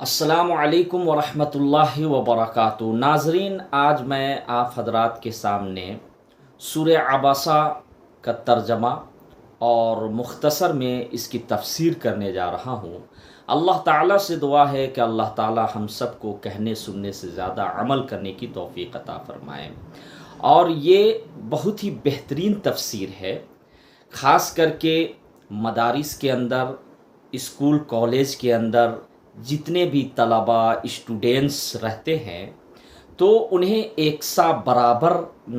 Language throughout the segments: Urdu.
السلام علیکم ورحمۃ اللہ وبرکاتہ۔ ناظرین، آج میں آپ حضرات کے سامنے سورہ عبسہ کا ترجمہ اور مختصر میں اس کی تفسیر کرنے جا رہا ہوں۔ اللہ تعالیٰ سے دعا ہے کہ اللہ تعالیٰ ہم سب کو کہنے سننے سے زیادہ عمل کرنے کی توفیق عطا فرمائے۔ اور یہ بہت ہی بہترین تفسیر ہے، خاص کر کے مدارس کے اندر، اسکول کالج کے اندر جتنے بھی طلباء اسٹوڈینٹس رہتے ہیں تو انہیں ایک سا برابر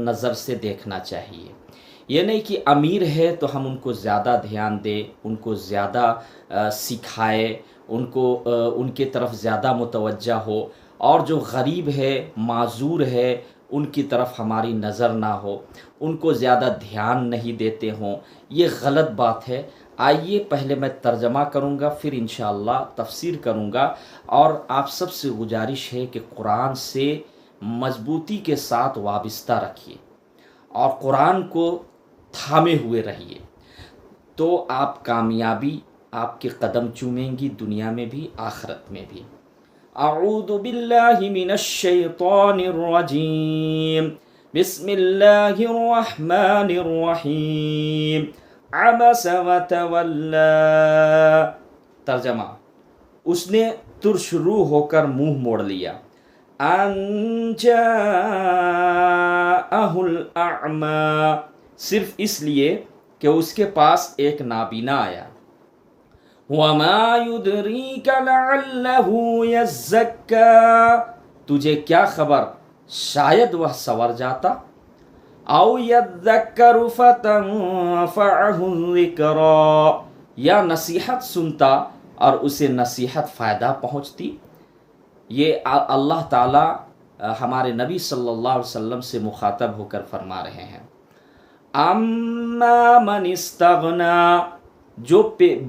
نظر سے دیکھنا چاہیے۔ یہ نہیں کہ امیر ہے تو ہم ان کو زیادہ دھیان دیں، ان کو زیادہ سکھائے، ان کے طرف زیادہ متوجہ ہو، اور جو غریب ہے، معذور ہے، ان کی طرف ہماری نظر نہ ہو، ان کو زیادہ دھیان نہیں دیتے ہوں۔ یہ غلط بات ہے۔ آئیے پہلے میں ترجمہ کروں گا، پھر انشاءاللہ تفسیر کروں گا، اور آپ سب سے گزارش ہے کہ قرآن سے مضبوطی کے ساتھ وابستہ رکھیے اور قرآن کو تھامے ہوئے رہیے، تو آپ کامیابی آپ کے قدم چومیں گی، دنیا میں بھی آخرت میں بھی۔ اعوذ باللہ من الشیطان الرجیم، بسم اللہ الرحمن الرحیم۔ عبس وتولی، ترجمہ: اس نے ترش رو ہو کر منہ موڑ لیا۔ ان جاءہ الاعمی، صرف اس لیے کہ اس کے پاس ایک نابینا آیا۔ وما یدریک لعلہ یزکی، تجھے کیا خبر شاید وہ سنور جاتا۔ او یذکر فتنفعہ الذکری، یا نصیحت سنتا اور اسے نصیحت فائدہ پہنچتی۔ یہ اللہ تعالیٰ ہمارے نبی صلی اللہ علیہ وسلم سے مخاطب ہو کر فرما رہے ہیں۔ اما من استغنی، جو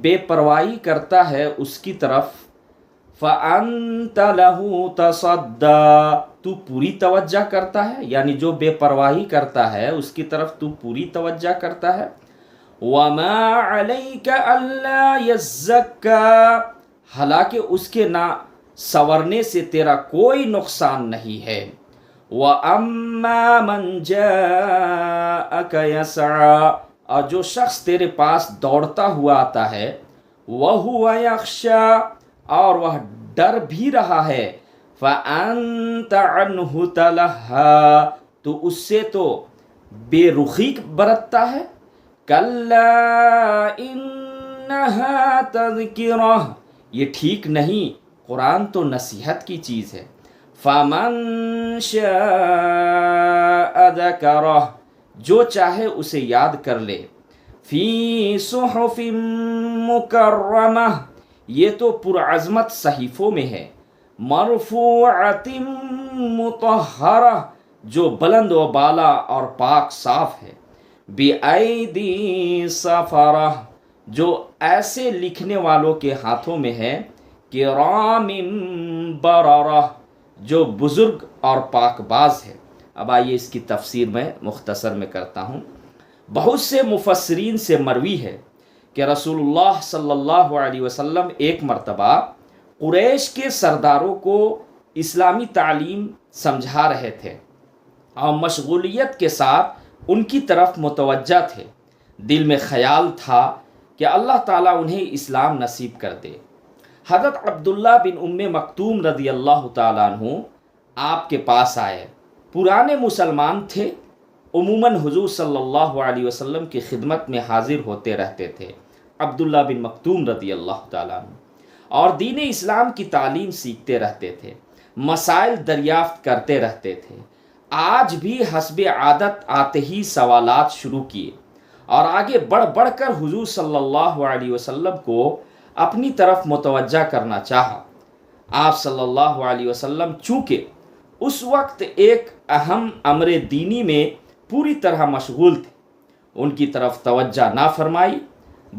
بے پرواہی کرتا ہے اس کی طرف، فانت لہ تصدی، تو پوری توجہ کرتا ہے، یعنی جو بے پرواہی کرتا ہے اس کی طرف تو پوری توجہ کرتا ہے۔ وما علیک الا یزکی، حالانکہ اس کے نہ سنورنے سے تیرا کوئی نقصان نہیں ہے۔ واما من جاءک یسعی، اور جو شخص تیرے پاس دوڑتا ہوا آتا ہے، وہو یخشی، اور وہ ڈر بھی رہا ہے، فأنت عنہ تلہی، تو اس سے تو بے رخی برتتا ہے۔ کلا انہا تذکرہ، یہ ٹھیک نہیں، قرآن تو نصیحت کی چیز ہے۔ فمن شاء ذکرہ، جو چاہے اسے یاد کر لے۔ فی صحف مکرمہ، یہ تو پرعظمت صحیفوں میں ہے۔ مرفوعۃ مطہرہ، جو بلند و بالا اور پاک صاف ہے۔ بِأَيْدِي سَفَرَہ، جو ایسے لکھنے والوں کے ہاتھوں میں ہے، کرام بررہ، جو بزرگ اور پاک باز ہے۔ اب آئیے اس کی تفسیر میں مختصر میں کرتا ہوں۔ بہت سے مفسرین سے مروی ہے کہ رسول اللہ صلی اللہ علیہ وسلم ایک مرتبہ قریش کے سرداروں کو اسلامی تعلیم سمجھا رہے تھے اور مشغولیت کے ساتھ ان کی طرف متوجہ تھے۔ دل میں خیال تھا کہ اللہ تعالیٰ انہیں اسلام نصیب کر دے۔ حضرت عبداللہ بن ام مکتوم رضی اللہ تعالیٰ عنہ آپ کے پاس آئے۔ پرانے مسلمان تھے، عموماً حضور صلی اللہ علیہ وسلم کی خدمت میں حاضر ہوتے رہتے تھے، عبداللہ بن مکتوم رضی اللہ تعالیٰ عنہ، اور دین اسلام کی تعلیم سیکھتے رہتے تھے، مسائل دریافت کرتے رہتے تھے۔ آج بھی حسب عادت آتے ہی سوالات شروع کیے اور آگے بڑھ بڑھ کر حضور صلی اللہ علیہ وسلم کو اپنی طرف متوجہ کرنا چاہا۔ آپ صلی اللہ علیہ وسلم چونکہ اس وقت ایک اہم امر دینی میں پوری طرح مشغول تھے، ان کی طرف توجہ نہ فرمائی،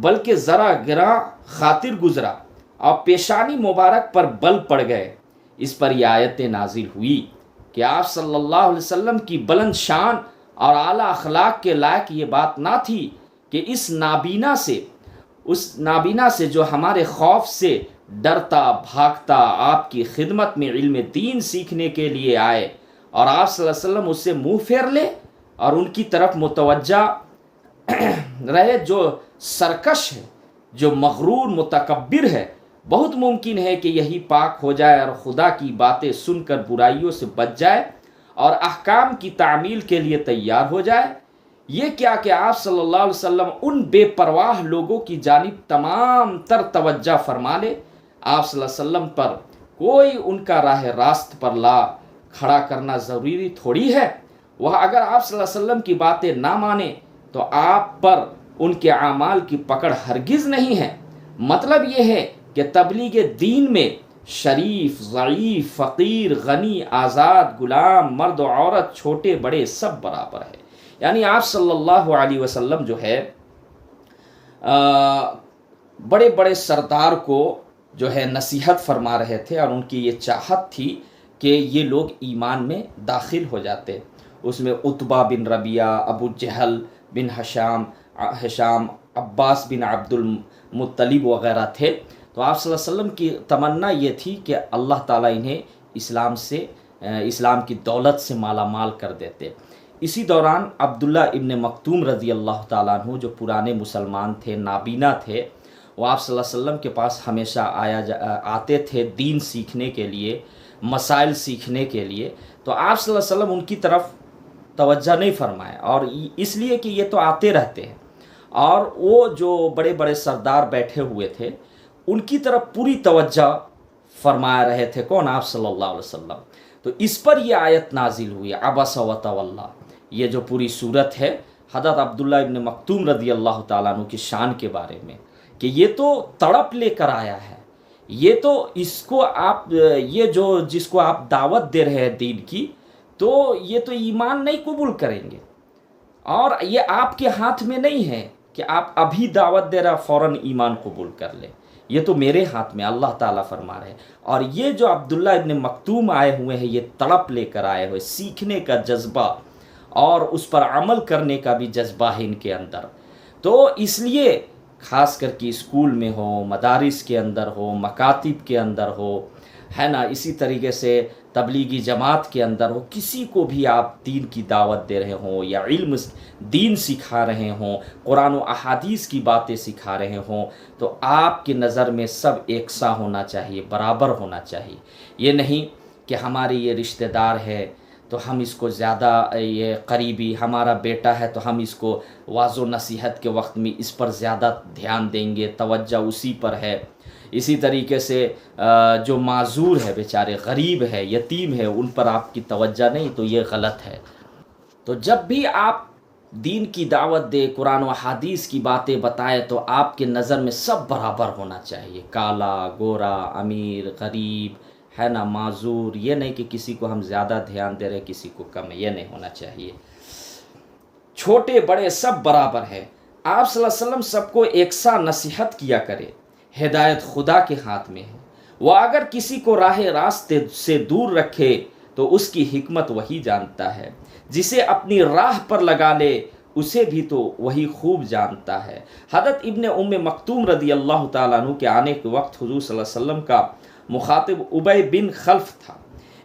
بلکہ ذرا گراں خاطر گزرا اور پیشانی مبارک پر بل پڑ گئے۔ اس پر یہ آیتیں نازل ہوئی کہ آپ صلی اللہ علیہ وسلم کی بلند شان اور اعلیٰ اخلاق کے لائق یہ بات نہ تھی کہ اس نابینا سے جو ہمارے خوف سے ڈرتا بھاگتا آپ کی خدمت میں علم دین سیکھنے کے لیے آئے اور آپ صلی اللہ علیہ وسلم اس سے منہ پھیر لے اور ان کی طرف متوجہ رہے جو سرکش ہے، جو مغرور متکبر ہے، بہت ممکن ہے کہ یہی پاک ہو جائے اور خدا کی باتیں سن کر برائیوں سے بچ جائے اور احکام کی تعمیل کے لیے تیار ہو جائے۔ یہ کیا کہ آپ صلی اللہ علیہ وسلم ان بے پرواہ لوگوں کی جانب تمام تر توجہ فرما لے۔ آپ صلی اللہ علیہ وسلم پر کوئی ان کا راہ راست پر لا کھڑا کرنا ضروری تھوڑی ہے۔ وہ اگر آپ صلی اللہ علیہ وسلم کی باتیں نہ مانے تو آپ پر ان کے اعمال کی پکڑ ہرگز نہیں ہے۔ مطلب یہ ہے کہ تبلیغ دین میں شریف، ضعیف، فقیر، غنی، آزاد، غلام، مرد و عورت، چھوٹے بڑے سب برابر ہے۔ یعنی آپ صلی اللہ علیہ وسلم جو ہے بڑے بڑے سردار کو جو ہے نصیحت فرما رہے تھے اور ان کی یہ چاہت تھی کہ یہ لوگ ایمان میں داخل ہو جاتے۔ اس میں عتبہ بن ربیعہ، ابو جہل بن ہشام، عباس بن عبد المطلب وغیرہ تھے۔ تو آپ صلی اللہ علیہ وسلم کی تمنا یہ تھی کہ اللہ تعالیٰ انہیں اسلام کی دولت سے مالا مال کر دیتے۔ اسی دوران عبداللہ ابن مکتوم رضی اللہ تعالیٰ عنہ جو پرانے مسلمان تھے، نابینا تھے، وہ آپ صلی اللہ علیہ وسلم کے پاس ہمیشہ آتے تھے دین سیکھنے کے لیے، مسائل سیکھنے کے لیے۔ تو آپ صلی اللہ علیہ وسلم ان کی طرف توجہ نہیں فرمائے، اور اس لیے کہ یہ تو آتے رہتے ہیں، اور وہ جو بڑے بڑے سردار بیٹھے ہوئے تھے ان کی طرف پوری توجہ فرما رہے تھے۔ کون؟ آپ صلی اللہ علیہ وسلم۔ تو اس پر یہ آیت نازل ہوئی، عبس وتولی۔ یہ جو پوری صورت ہے حضرت عبداللہ ابن مکتوم رضی اللہ تعالیٰ عنہ کی شان کے بارے میں، کہ یہ تو تڑپ لے کر آیا ہے، یہ تو اس کو آپ جس کو آپ دعوت دے رہے ہیں دین کی، تو یہ تو ایمان نہیں قبول کریں گے، اور یہ آپ کے ہاتھ میں نہیں ہے کہ آپ ابھی دعوت دے رہا فوراً ایمان قبول کر لیں، یہ تو میرے ہاتھ میں، اللہ تعالیٰ فرما رہے ہیں۔ اور یہ جو عبداللہ ابن مکتوم آئے ہوئے ہیں، یہ تڑپ لے کر آئے ہوئے، سیکھنے کا جذبہ اور اس پر عمل کرنے کا بھی جذبہ ہے ان کے اندر۔ تو اس لیے خاص کر کے اسکول میں ہو، مدارس کے اندر ہو، مکاتب کے اندر ہو، ہے نا، اسی طریقے سے تبلیغی جماعت کے اندر ہو، کسی کو بھی آپ دین کی دعوت دے رہے ہوں یا علم دین سکھا رہے ہوں، قرآن و احادیث کی باتیں سکھا رہے ہوں، تو آپ کی نظر میں سب یکساں ہونا چاہیے، برابر ہونا چاہیے۔ یہ نہیں کہ ہمارے یہ رشتہ دار ہے تو ہم اس کو زیادہ، یہ قریبی ہمارا بیٹا ہے تو ہم اس کو واعظ و نصیحت کے وقت میں اس پر زیادہ دھیان دیں گے، توجہ اسی پر ہے۔ اسی طریقے سے جو معذور ہے، بیچارے غریب ہے، یتیم ہے، ان پر آپ کی توجہ نہیں، تو یہ غلط ہے۔ تو جب بھی آپ دین کی دعوت دے، قرآن و حدیث کی باتیں بتائے، تو آپ کے نظر میں سب برابر ہونا چاہیے، کالا، گورا، امیر، غریب، ہے نا، معذور، یہ نہیں کہ کسی کو ہم زیادہ دھیان دے رہے کسی کو کم، یہ نہیں ہونا چاہیے۔ چھوٹے بڑے سب برابر ہے۔ آپ صلی اللہ علیہ وسلم سب کو یکساں نصیحت کیا کرے، ہدایت خدا کے ہاتھ میں ہے، وہ اگر کسی کو راہ راستے سے دور رکھے تو اس کی حکمت وہی جانتا ہے، جسے اپنی راہ پر لگا لے اسے بھی تو وہی خوب جانتا ہے۔ حضرت ابن مکتوم رضی اللہ تعالیٰ عنہ کے آنے کے وقت حضور صلی اللہ علیہ وسلم کا مخاطب ابی بن خلف تھا۔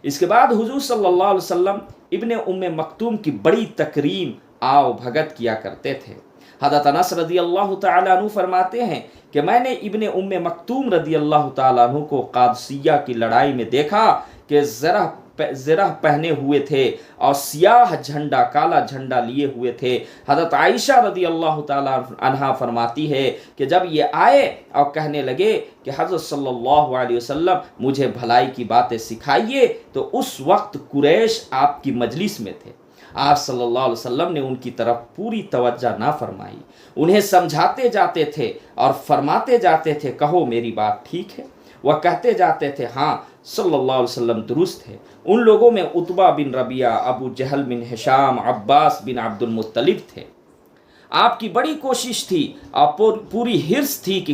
اس کے بعد حضور صلی اللہ علیہ وسلم ابن مکتوم کی بڑی تکریم آؤ بھگت کیا کرتے تھے۔ حضرت انس رضی اللہ تعالیٰ عنہ فرماتے ہیں کہ میں نے ابن مکتوم رضی اللہ تعالیٰ عنہ کو قادسیہ کی لڑائی میں دیکھا کہ زرہ پہنے ہوئے تھے اور سیاہ جھنڈا، کالا جھنڈا لیے ہوئے تھے۔ حضرت عائشہ رضی اللہ تعالیٰ عنہا فرماتی ہے کہ جب یہ آئے اور کہنے لگے کہ حضرت صلی اللہ علیہ وسلم مجھے بھلائی کی باتیں سکھائیے، تو اس وقت قریش آپ کی مجلس میں تھے۔ آپ صلی اللہ علیہ وسلم نے ان کی طرف پوری توجہ نہ فرمائی، انہیں سمجھاتے جاتے تھے اور فرماتے جاتے تھے کہو میری بات ٹھیک ہے، وہ کہتے جاتے تھے ہاں صلی اللہ علیہ وسلم درست ہے۔ ان لوگوں میں عتبہ بن ربیعہ، ابو جہل بن ہشام، عباس بن عبد المطلب تھے۔ آپ کی بڑی کوشش تھی اور پوری حرص تھی کہ